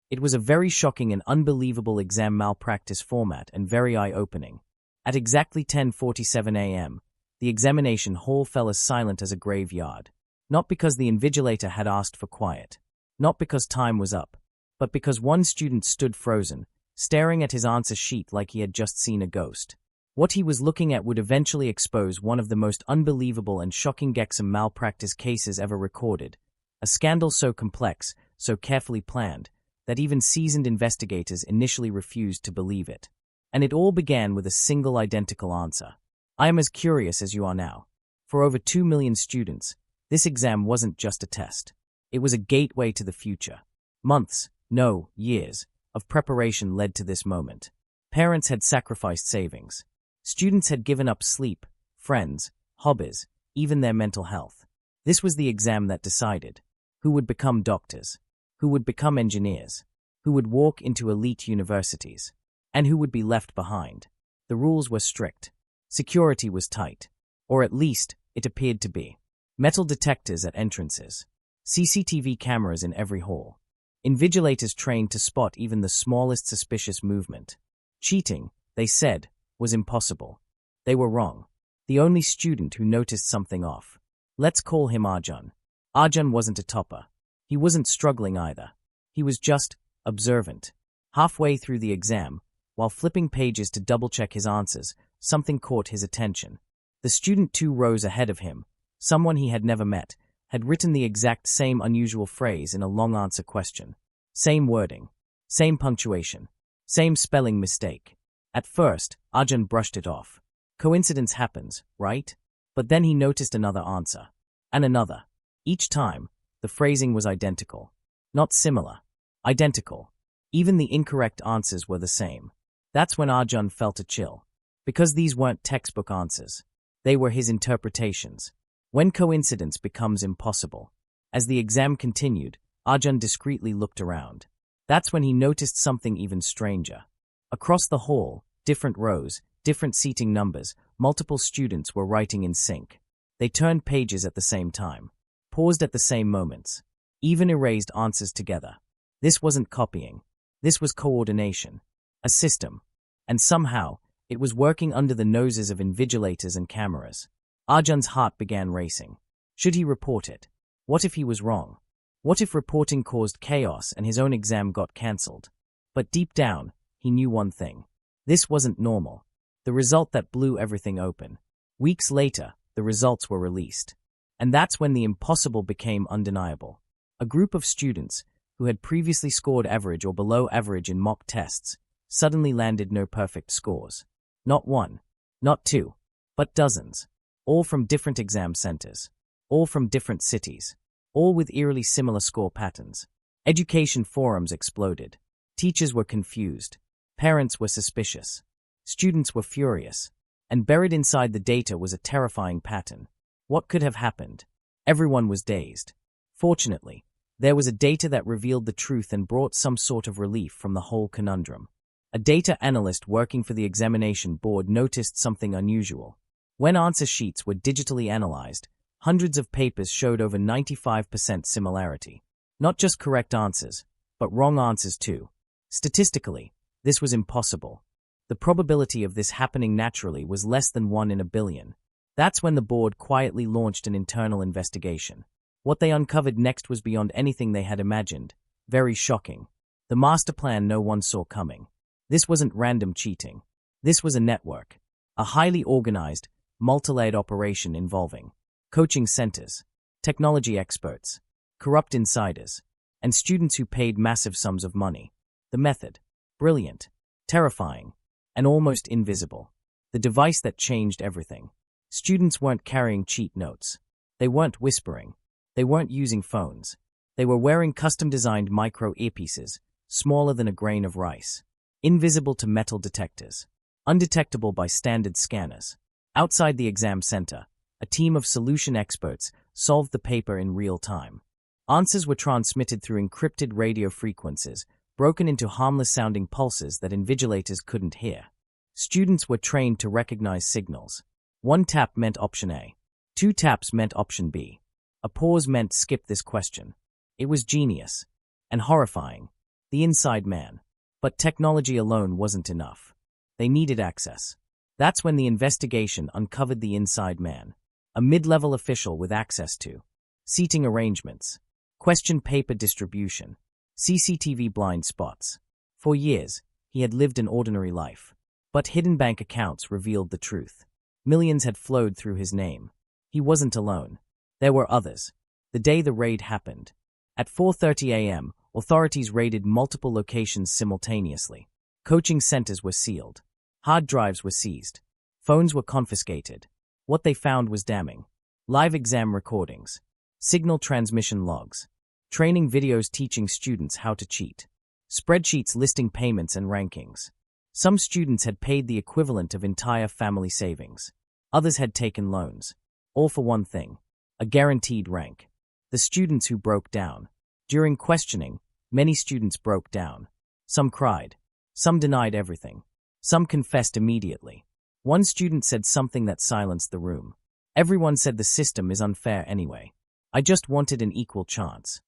It was a very shocking and unbelievable exam malpractice format and very eye-opening. At exactly 10:47 a.m., the examination hall fell as silent as a graveyard. Not because the invigilator had asked for quiet. Not because time was up. But because one student stood frozen, staring at his answer sheet like he had just seen a ghost. What he was looking at would eventually expose one of the most unbelievable and shocking exam malpractice cases ever recorded. A scandal so complex, so carefully planned, that even seasoned investigators initially refused to believe it. And it all began with a single identical answer. I am as curious as you are now. For over 2 million students, this exam wasn't just a test. It was a gateway to the future. Months, no, years, of preparation led to this moment. Parents had sacrificed savings. Students had given up sleep, friends, hobbies, even their mental health. This was the exam that decided who would become doctors, who would become engineers, who would walk into elite universities, and who would be left behind. The rules were strict. Security was tight. Or at least, it appeared to be. Metal detectors at entrances. CCTV cameras in every hall. Invigilators trained to spot even the smallest suspicious movement. Cheating, they said, was impossible. They were wrong. The only student who noticed something off. Let's call him Arjun. Arjun wasn't a topper. He wasn't struggling either. He was just observant. Halfway through the exam, while flipping pages to double-check his answers, something caught his attention. The student 2 rows ahead of him, someone he had never met, had written the exact same unusual phrase in a long answer question. Same wording, same punctuation, same spelling mistake. At first, Arjun brushed it off. Coincidence happens, right? But then he noticed another answer. And another. Each time, the phrasing was identical. Not similar. Identical. Even the incorrect answers were the same. That's when Arjun felt a chill. Because these weren't textbook answers. They were his interpretations. When coincidence becomes impossible. As the exam continued, Arjun discreetly looked around. That's when he noticed something even stranger. Across the hall, different rows, different seating numbers, multiple students were writing in sync. They turned pages at the same time. Paused at the same moments. Even erased answers together. This wasn't copying. This was coordination. A system. And somehow, it was working under the noses of invigilators and cameras. Arjun's heart began racing. Should he report it? What if he was wrong? What if reporting caused chaos and his own exam got cancelled? But deep down, he knew one thing. This wasn't normal. The result that blew everything open. Weeks later, the results were released. And that's when the impossible became undeniable. A group of students, who had previously scored average or below average in mock tests, suddenly landed no perfect scores. Not one, not two, but dozens. All from different exam centers. All from different cities. All with eerily similar score patterns. Education forums exploded. Teachers were confused. Parents were suspicious. Students were furious. And buried inside the data was a terrifying pattern. What could have happened? Everyone was dazed. Fortunately, there was a data that revealed the truth and brought some sort of relief from the whole conundrum. A data analyst working for the examination board noticed something unusual. When answer sheets were digitally analyzed, hundreds of papers showed over 95% similarity. Not just correct answers, but wrong answers too. Statistically, this was impossible. The probability of this happening naturally was less than 1 in a billion. That's when the board quietly launched an internal investigation. What they uncovered next was beyond anything they had imagined. Very shocking. The master plan no one saw coming. This wasn't random cheating. This was a network. A highly organized, multi-layered operation involving coaching centers, technology experts, corrupt insiders, and students who paid massive sums of money. The method. Brilliant. Terrifying. And almost invisible. The device that changed everything. Students weren't carrying cheat notes. They weren't whispering. They weren't using phones. They were wearing custom-designed micro earpieces, smaller than a grain of rice. Invisible to metal detectors. Undetectable by standard scanners. Outside the exam center, a team of solution experts solved the paper in real time. Answers were transmitted through encrypted radio frequencies, broken into harmless-sounding pulses that invigilators couldn't hear. Students were trained to recognize signals. 1 tap meant option A. 2 taps meant option B. A pause meant skip this question. It was genius. And horrifying. the inside man. But technology alone wasn't enough. They needed access. That's when the investigation uncovered the inside man, a mid-level official with access to seating arrangements, question paper distribution, CCTV blind spots. For years, he had lived an ordinary life. But hidden bank accounts revealed the truth. Millions had flowed through his name. He wasn't alone. There were others. The day the raid happened, at 4:30 a.m., authorities raided multiple locations simultaneously. Coaching centers were sealed. Hard drives were seized. Phones were confiscated. What they found was damning. Live exam recordings, signal transmission logs, training videos teaching students how to cheat, spreadsheets listing payments and rankings. Some students had paid the equivalent of entire family savings. Others had taken loans. All for one thing: a guaranteed rank. The students who broke down. During questioning, many students broke down. Some cried. Some denied everything. Some confessed immediately. One student said something that silenced the room. Everyone said the system is unfair anyway. I just wanted an equal chance.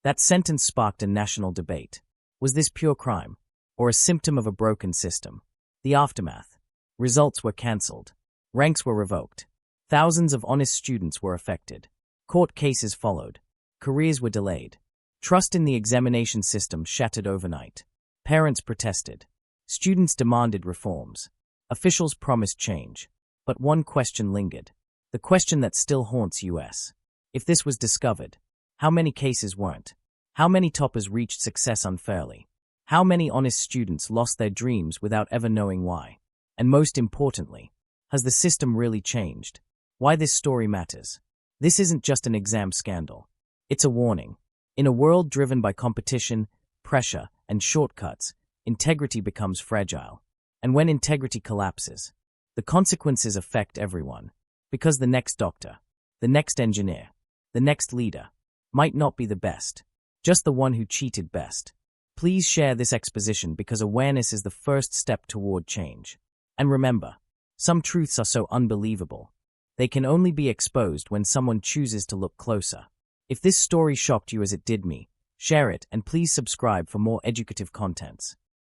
That sentence sparked a national debate. Was this pure crime, or a symptom of a broken system? The aftermath. Results were cancelled. Ranks were revoked. Thousands of honest students were affected. Court cases followed. Careers were delayed. Trust in the examination system shattered overnight. Parents protested. Students demanded reforms. Officials promised change. But one question lingered. The question that still haunts US. If this was discovered, how many cases weren't? How many toppers reached success unfairly? How many honest students lost their dreams without ever knowing why? And most importantly, has the system really changed? Why this story matters. This isn't just an exam scandal. It's a warning. In a world driven by competition, pressure, and shortcuts, integrity becomes fragile. And when integrity collapses, the consequences affect everyone. Because the next doctor, the next engineer, the next leader might not be the best, just the one who cheated best. Please share this exposition because awareness is the first step toward change. And remember, some truths are so unbelievable. They can only be exposed when someone chooses to look closer. If this story shocked you as it did me, share it and please subscribe for more educative contents.